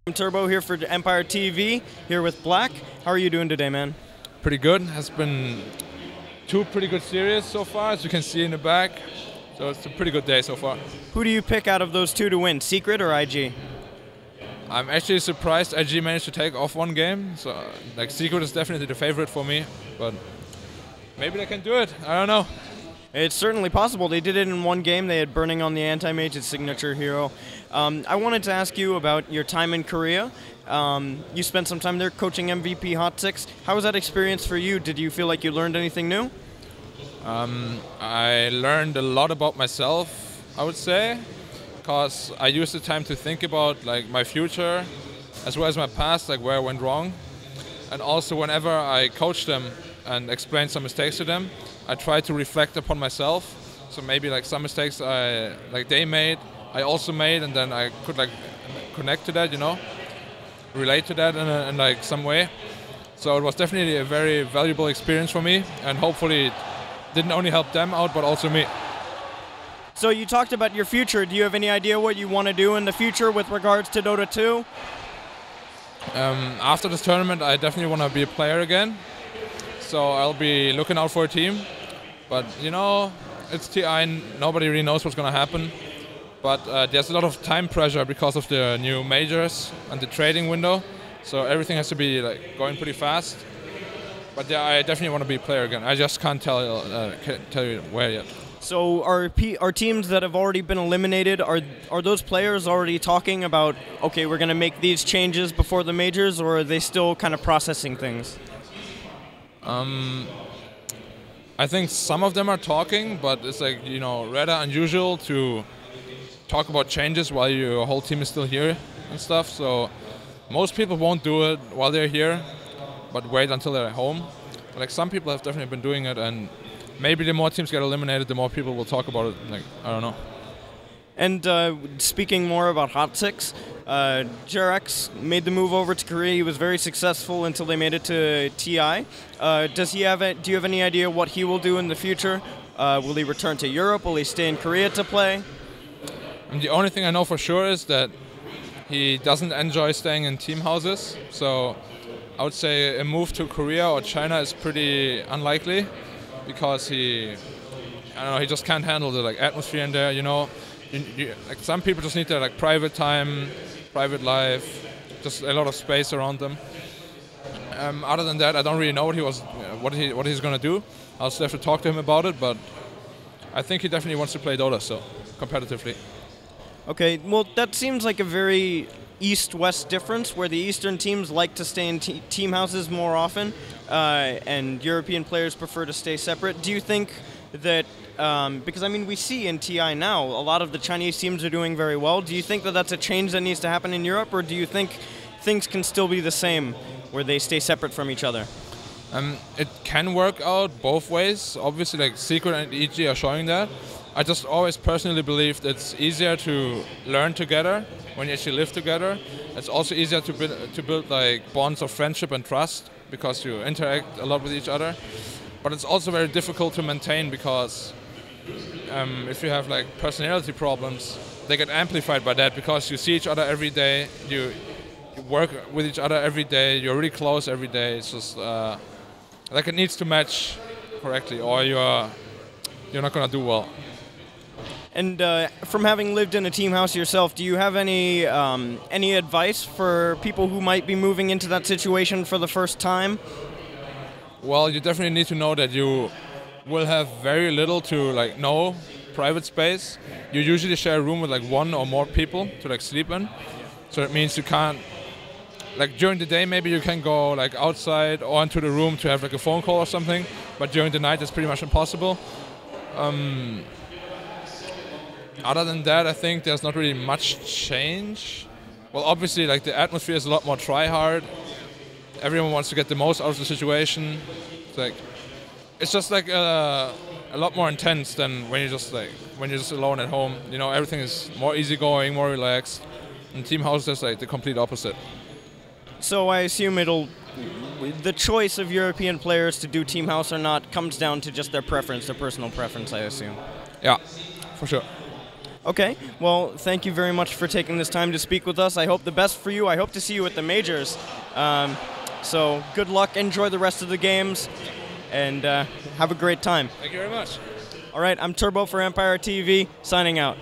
I'm Turbo here for Empire TV, here with Black. How are you doing today, man? Pretty good. Has been two pretty good series so far, as you can see in the back. So it's a pretty good day so far. Who do you pick out of those two to win, Secret or IG? I'm actually surprised IG managed to take off one game. So like Secret is definitely the favorite for me, but maybe they can do it. I don't know. It's certainly possible. They did it in one game. They had Burning on the Anti-Mage, his signature hero. I wanted to ask you about your time in Korea. You spent some time there coaching MVP Hot Six. How was that experience for you? Did you feel like you learned anything new? I learned a lot about myself, I would say, because I used the time to think about like my future as well as my past, like where I went wrong. And also whenever I coached them and explained some mistakes to them, I tried to reflect upon myself. So maybe like some mistakes they made, I also made, and then I could like connect to that, you know, relate to that in like some way. So it was definitely a very valuable experience for me, and hopefully it didn't only help them out, but also me. So you talked about your future. Do you have any idea what you want to do in the future with regards to Dota 2? After this tournament, I definitely want to be a player again. So I'll be looking out for a team. But, you know, it's TI, nobody really knows what's going to happen. But there's a lot of time pressure because of the new majors and the trading window. So everything has to be like going pretty fast. But yeah, I definitely want to be a player again. I just can't tell you where yet. So are teams that have already been eliminated, are those players already talking about, okay, we're going to make these changes before the majors, or are they still kind of processing things? I think some of them are talking, but it's like, you know, rather unusual to talk about changes while your whole team is still here and stuff. So most people won't do it while they're here, but wait until they're at home. Like some people have definitely been doing it, and maybe the more teams get eliminated, the more people will talk about it. Like, I don't know. And speaking more about Hot Six, Jarex made the move over to Korea. He was very successful until they made it to TI. Do you have any idea what he will do in the future? Will he return to Europe? Will he stay in Korea to play? And the only thing I know for sure is that he doesn't enjoy staying in team houses. So I would say a move to Korea or China is pretty unlikely, because he just can't handle the like atmosphere in there, you know. Like some people just need their like private time, private life, just a lot of space around them. Other than that, I don't really know what he's gonna do. I'll still have to talk to him about it, but I think he definitely wants to play Dota, so competitively. Okay, well that seems like a very East-West difference, where the Eastern teams like to stay in team houses more often, and European players prefer to stay separate. Do you think that, because I mean we see in TI now, a lot of the Chinese teams are doing very well. Do you think that that's a change that needs to happen in Europe, or do you think things can still be the same, where they stay separate from each other? It can work out both ways. Obviously, like Secret and EG are showing that. I just always personally believe that it's easier to learn together when you actually live together. It's also easier to build like bonds of friendship and trust, because you interact a lot with each other. But it's also very difficult to maintain, because if you have like personality problems, they get amplified by that, because you see each other every day, you work with each other every day, you're really close every day. It's just like it needs to match correctly, or you're not gonna do well. And from having lived in a team house yourself, do you have any advice for people who might be moving into that situation for the first time? Well, you definitely need to know that you will have very little to like no private space. You usually share a room with like one or more people to like sleep in. So it means you can't, like during the day maybe you can go like outside or into the room to have like a phone call or something, but during the night it's pretty much impossible. Other than that, I think there's not really much change. Well, obviously like the atmosphere is a lot more try-hard. Everyone wants to get the most out of the situation. It's just like a lot more intense than when you're just alone at home. You know, everything is more easygoing, more relaxed. And team house is like the complete opposite. So I assume the choice of European players to do team house or not comes down to just their preference, their personal preference, I assume. Yeah, for sure. Okay, well, thank you very much for taking this time to speak with us. I hope the best for you. I hope to see you at the majors. So good luck, enjoy the rest of the games, and have a great time. Thank you very much. All right, I'm Turbo for Empire TV, signing out.